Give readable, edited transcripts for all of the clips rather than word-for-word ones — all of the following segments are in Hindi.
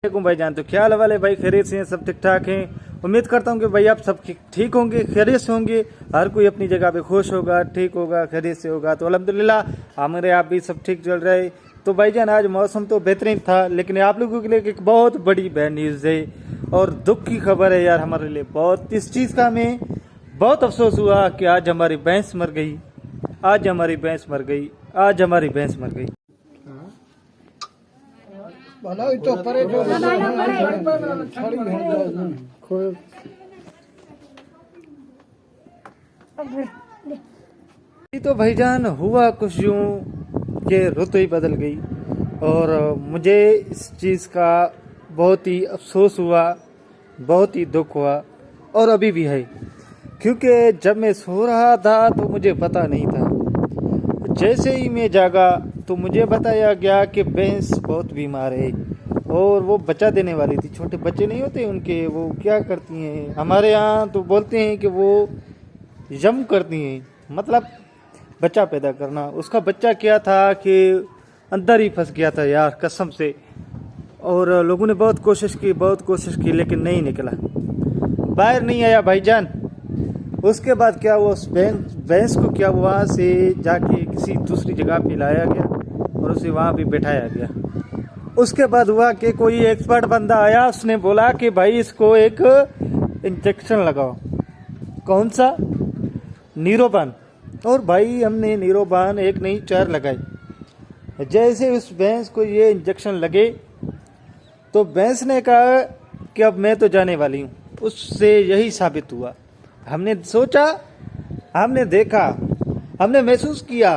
वालेकुम भाईजान। तो क्या हाल वाले भाई, खैरियत से हैं? सब ठीक ठाक हैं। उम्मीद करता हूँ कि भाई आप सब ठीक होंगे, खैरियत से होंगे। हर कोई अपनी जगह पे खुश होगा, ठीक होगा, खैरियत से होगा। तो अल्हम्दुलिल्लाह हमारे आप भी सब ठीक चल रहे। तो भाईजान आज मौसम तो बेहतरीन था, लेकिन आप लोगों के लिए एक बहुत बड़ी बैड न्यूज़ है और दुख की खबर है यार हमारे लिए। बहुत इस चीज़ का हमें बहुत अफसोस हुआ कि आज हमारी भैंस मर गई, आज हमारी भैंस मर गई, आज हमारी भैंस मर गई। तो परे जो तो भाईजान हुआ कुछ यूं कि रुत ही बदल गई और मुझे इस चीज़ का बहुत ही अफसोस हुआ, बहुत ही दुख हुआ और अभी भी है। क्योंकि जब मैं सो रहा था तो मुझे पता नहीं था, जैसे ही मैं जागा तो मुझे बताया गया कि भैंस बहुत बीमार है और वो बच्चा देने वाली थी। छोटे बच्चे नहीं होते उनके, वो क्या करती हैं, हमारे यहाँ तो बोलते हैं कि वो जम करती हैं, मतलब बच्चा पैदा करना। उसका बच्चा क्या था कि अंदर ही फंस गया था यार, कसम से। और लोगों ने बहुत कोशिश की लेकिन नहीं निकला, बाहर नहीं आया भाईजान। उसके बाद क्या हुआ, उस भैंस को क्या वहाँ से जाके किसी दूसरी जगह पे लाया गया और उसे वहाँ पे बैठाया गया। उसके बाद हुआ कि कोई एक्सपर्ट बंदा आया, उसने बोला कि भाई इसको एक इंजेक्शन लगाओ। कौन सा? नीरोबान। और भाई हमने नीरोबान एक नहीं 4 लगाए। जैसे उस भैंस को ये इंजेक्शन लगे तो भैंस ने कहा कि अब मैं तो जाने वाली हूँ। उससे यही साबित हुआ। हमने सोचा, हमने देखा, हमने महसूस किया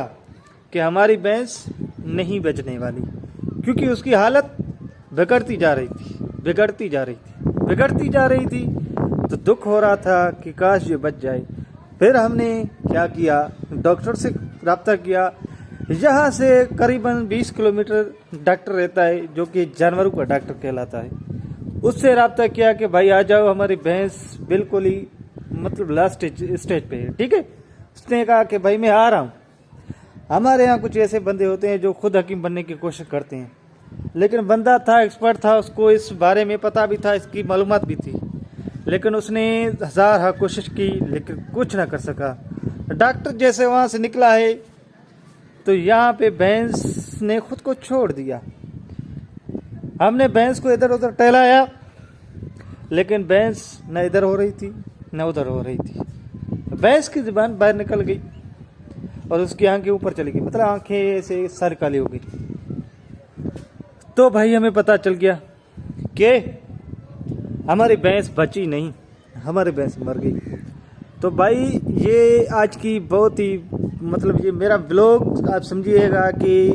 कि हमारी भैंस नहीं बचने वाली, क्योंकि उसकी हालत बिगड़ती जा रही थी। तो दुख हो रहा था कि काश ये बच जाए। फिर हमने क्या किया, डॉक्टर से रब्ता किया। यहाँ से करीबन 20 किलोमीटर डॉक्टर रहता है जो कि जानवरों का डॉक्टर कहलाता है। उससे रब्ता किया कि भाई आ जाओ, हमारी भैंस बिल्कुल ही मतलब लास्ट स्टेज पे है, ठीक है। उसने कहा कि भाई मैं आ रहा हूँ। हमारे यहाँ कुछ ऐसे बंदे होते हैं जो खुद हकीम बनने की कोशिश करते हैं, लेकिन बंदा था, एक्सपर्ट था, उसको इस बारे में पता भी था, इसकी मालूमात भी थी, लेकिन उसने 1000 कोशिश की लेकिन कुछ ना कर सका। डॉक्टर जैसे वहाँ से निकला है तो यहाँ पे भैंस ने खुद को छोड़ दिया। हमने भैंस को इधर उधर टहलाया, लेकिन भैंस न इधर हो रही थी न उधर हो रही थी। भैंस की जुबान बाहर निकल गई और उसकी आंखें ऊपर चली गई, मतलब आंखें ऐसे सर काली हो गई। तो भाई हमें पता चल गया कि हमारी भैंस बची नहीं, हमारी भैंस मर गई। तो भाई ये आज की बहुत ही मतलब ये मेरा व्लॉग आप समझिएगा कि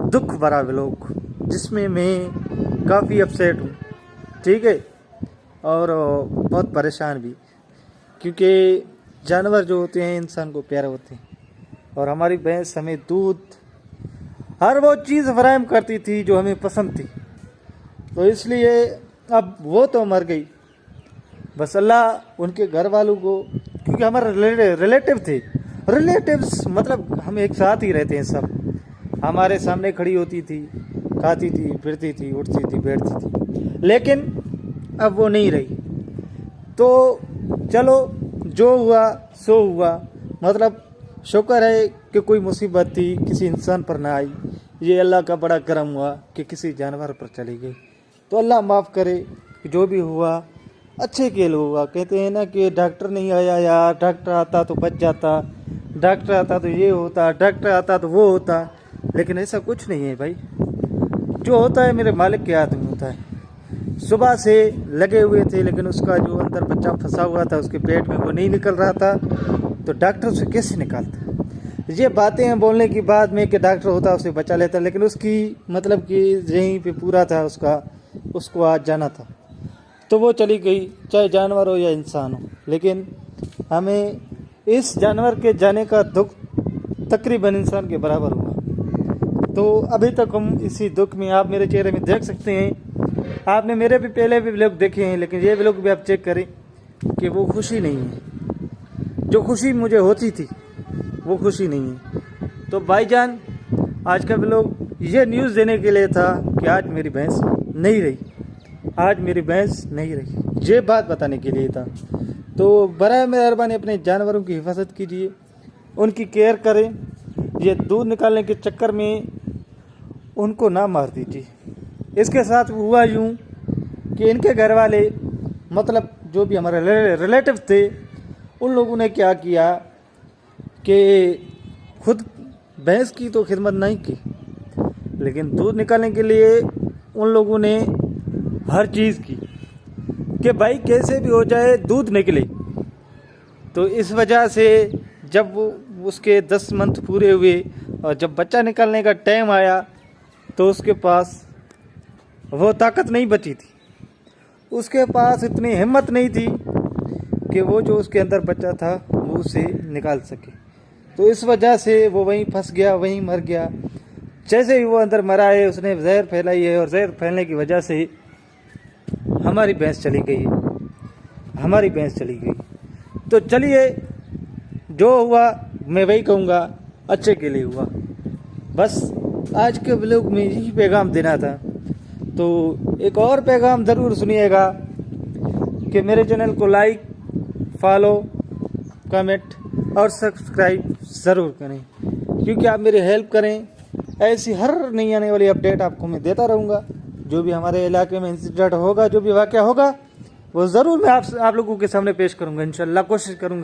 दुख भरा व्लॉग, जिसमें मैं काफ़ी अपसेट हूँ, ठीक है, और बहुत परेशान भी, क्योंकि जानवर जो होते हैं इंसान को प्यारे होते हैं और हमारी भैंस हमें दूध हर वो चीज़ फराहम करती थी जो हमें पसंद थी। तो इसलिए अब वो तो मर गई, बस अल्लाह उनके घर वालों को, क्योंकि हमारे रिलेटिव थे, रिलेटिव्स मतलब हम एक साथ ही रहते हैं सब, हमारे सामने खड़ी होती थी, खाती थी, फिरती थी, उठती थी, बैठती थी, लेकिन अब वो नहीं रही। तो चलो जो हुआ सो हुआ, मतलब शुक्र है कि कोई मुसीबत थी किसी इंसान पर ना आई। ये अल्लाह का बड़ा करम हुआ कि किसी जानवर पर चली गई। तो अल्लाह माफ़ करे कि जो भी हुआ अच्छे के लिए हुआ। कहते हैं ना कि डॉक्टर नहीं आया यार, डॉक्टर आता तो बच जाता, डॉक्टर आता तो ये होता, डॉक्टर आता तो वो होता, लेकिन ऐसा कुछ नहीं है भाई। जो होता है मेरे मालिक के हाथ में होता है। सुबह से लगे हुए थे, लेकिन उसका जो अंदर बच्चा फंसा हुआ था उसके पेट में, वो नहीं निकल रहा था, तो डॉक्टर उसे कैसे निकालता। ये बातें हैं बोलने की बाद में कि डॉक्टर होता उसे बचा लेता, लेकिन उसकी मतलब कि यहीं पे पूरा था उसको आज जाना था, तो वो चली गई, चाहे जानवर हो या इंसान हो। लेकिन हमें इस जानवर के जाने का दुख तकरीबन इंसान के बराबर हुआ। तो अभी तक हम इसी दुख में, आप मेरे चेहरे में देख सकते हैं, आपने मेरे भी पहले भी व्लॉग देखे हैं, लेकिन ये व्लॉग भी आप चेक करें कि वो खुशी नहीं है, जो खुशी मुझे होती थी वो खुशी नहीं है। तो भाईजान आज का व्लॉग ये न्यूज़ देने के लिए था कि आज मेरी भैंस नहीं रही। आज मेरी भैंस नहीं रही। ये बात बताने के लिए था। तो बराए मेहरबानी अपने जानवरों की हिफाजत कीजिए, उनकी केयर करें। ये दूध निकालने के चक्कर में उनको ना मार दीजिए। इसके साथ हुआ यूँ कि इनके घर वाले, मतलब जो भी हमारे रिलेटिव थे, उन लोगों ने क्या किया कि खुद भैंस की तो खिदमत नहीं की, लेकिन दूध निकालने के लिए उन लोगों ने हर चीज़ की कि भाई कैसे भी हो जाए दूध निकले। तो इस वजह से जब वो उसके 10 मंथ पूरे हुए और जब बच्चा निकालने का टाइम आया तो उसके पास वो ताकत नहीं बची थी, उसके पास इतनी हिम्मत नहीं थी कि वो जो उसके अंदर बच्चा था वो उसे निकाल सके। तो इस वजह से वो वहीं फंस गया, वहीं मर गया। जैसे ही वो अंदर मरा है उसने जहर फैलाई है और जहर फैलने की वजह से हमारी भैंस चली गई, हमारी भैंस चली गई। तो चलिए, जो हुआ मैं वही कहूँगा अच्छे के लिए हुआ। बस आज के व्लॉग में यही पैगाम देना था। तो एक और पैगाम ज़रूर सुनिएगा कि मेरे चैनल को लाइक, फॉलो, कमेंट और सब्सक्राइब ज़रूर करें, क्योंकि आप मेरी हेल्प करें। ऐसी हर नई आने वाली अपडेट आपको मैं देता रहूँगा। जो भी हमारे इलाके में इंसिडेंट होगा, जो भी वाक़या होगा, वो ज़रूर मैं आप लोगों के सामने पेश करूँगा। इंशाल्लाह कोशिश करूँगा।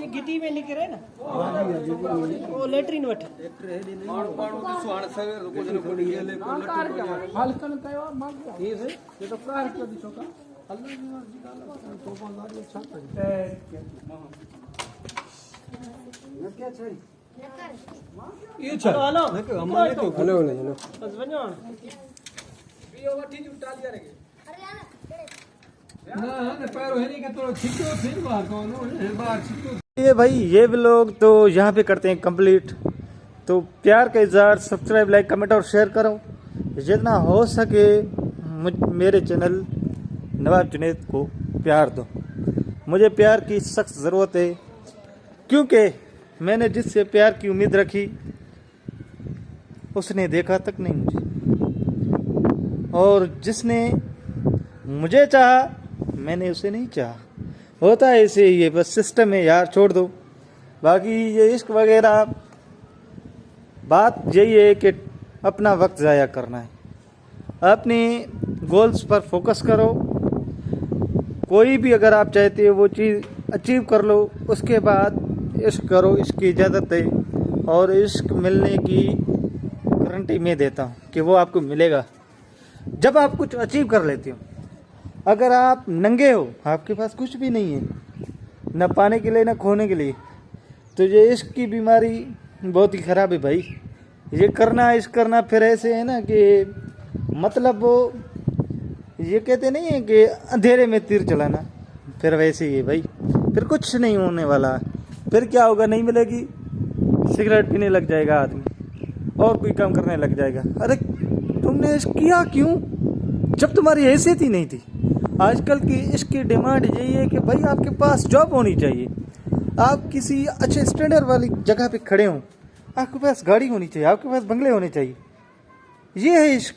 गिटी में निकले ना वो लेटरिन वठ हल्कन कयो मांग ये से ये तो कार के दिसो का अल्लाह की मर्जी का तो बाजार अच्छा है क्या चाहिए ये चल हेलो हमारे तो हेलो हेलो बस बनो बियो वठी उठा लिया रे ना ना पैरो है नहीं के तो छिटो फिर बाहर कौन बाहर छिटो। ये भाई ये व्लॉग तो यहाँ पे करते हैं कंप्लीट। तो प्यार का इज़हार, सब्सक्राइब, लाइक, कमेंट और शेयर करो। जितना हो सके मेरे चैनल नवाब जुनैद को प्यार दो। मुझे प्यार की सख्त ज़रूरत है, क्योंकि मैंने जिससे प्यार की उम्मीद रखी उसने देखा तक नहीं मुझे, और जिसने मुझे चाहा मैंने उसे नहीं चाहा। होता है ऐसे, ये बस सिस्टम है यार, छोड़ दो। बाकी ये इश्क वगैरह बात यही है कि अपना वक्त ज़ाया करना है, अपने गोल्स पर फोकस करो। कोई भी अगर आप चाहते हो वो चीज़ अचीव कर लो, उसके बाद इश्क करो। इश्क की इजाज़त है, और इश्क मिलने की गारंटी मैं देता हूँ कि वो आपको मिलेगा जब आप कुछ अचीव कर लेते हो। अगर आप नंगे हो, आपके पास कुछ भी नहीं है, न पाने के लिए न खोने के लिए, तो ये इश्क की बीमारी बहुत ही ख़राब है भाई। ये करना, इश्क करना फिर ऐसे है ना कि मतलब वो ये कहते नहीं है कि अंधेरे में तीर चलाना, फिर वैसे ही है भाई। फिर कुछ नहीं होने वाला। फिर क्या होगा, नहीं मिलेगी, सिगरेट पीने लग जाएगा आदमी और कोई काम करने लग जाएगा। अरे तुमने इश्क किया क्यों जब तुम्हारी हैसियत ही नहीं थी। आजकल की इश्क की डिमांड यही है कि भाई आपके पास जॉब होनी चाहिए, आप किसी अच्छे स्टैंडर्ड वाली जगह पे खड़े हों, आपके पास गाड़ी होनी चाहिए, आपके पास बंगले होने चाहिए। ये है इश्क।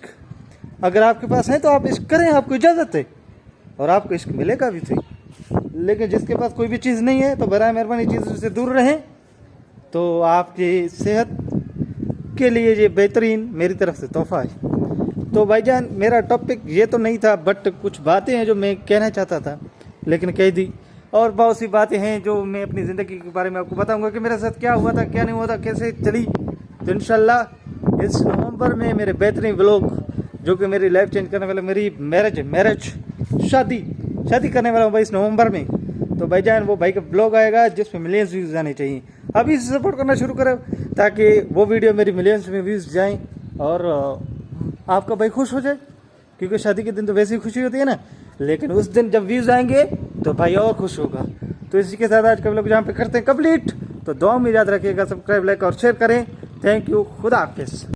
अगर आपके पास है तो आप इश्क करें, आपको इजाज़त है, और आपको इश्क मिलेगा भी सही। लेकिन जिसके पास कोई भी चीज़ नहीं है तो बराए मेहरबानी चीज़ों से दूर रहें। तो आपकी सेहत के लिए ये बेहतरीन मेरी तरफ से तोहफा है। तो भाईजान, मेरा टॉपिक ये तो नहीं था, बट कुछ बातें हैं जो मैं कहना चाहता था लेकिन कह दी। और बहुत सी बातें हैं जो मैं अपनी ज़िंदगी के बारे में आपको बताऊंगा कि मेरे साथ क्या हुआ था, क्या नहीं हुआ था, कैसे चली। तो इंशाल्लाह इस नवंबर में मेरे बेहतरीन व्लॉग, जो कि मेरी लाइफ चेंज करने वाला, मेरी मैरिज शादी करने वाला हूँ भाई इस नवंबर में। तो भाईजान वो भाई का ब्लॉग आएगा जिसमें मिलियंस व्यूज़ आने चाहिए। अभी से सपोर्ट करना शुरू करो ताकि वो वीडियो मेरी मिलियंस में व्यूज़ जाएँ और आपका भाई खुश हो जाए, क्योंकि शादी के दिन तो वैसे ही खुशी होती है ना, लेकिन उस दिन जब व्यूज़ आएंगे तो भाई और खुश होगा। तो इसी के साथ आज का व्लॉग यहाँ पे करते हैं कंप्लीट। तो दुआ में याद रखिएगा, सब्सक्राइब, लाइक और शेयर करें। थैंक यू, खुदा हाफिज़।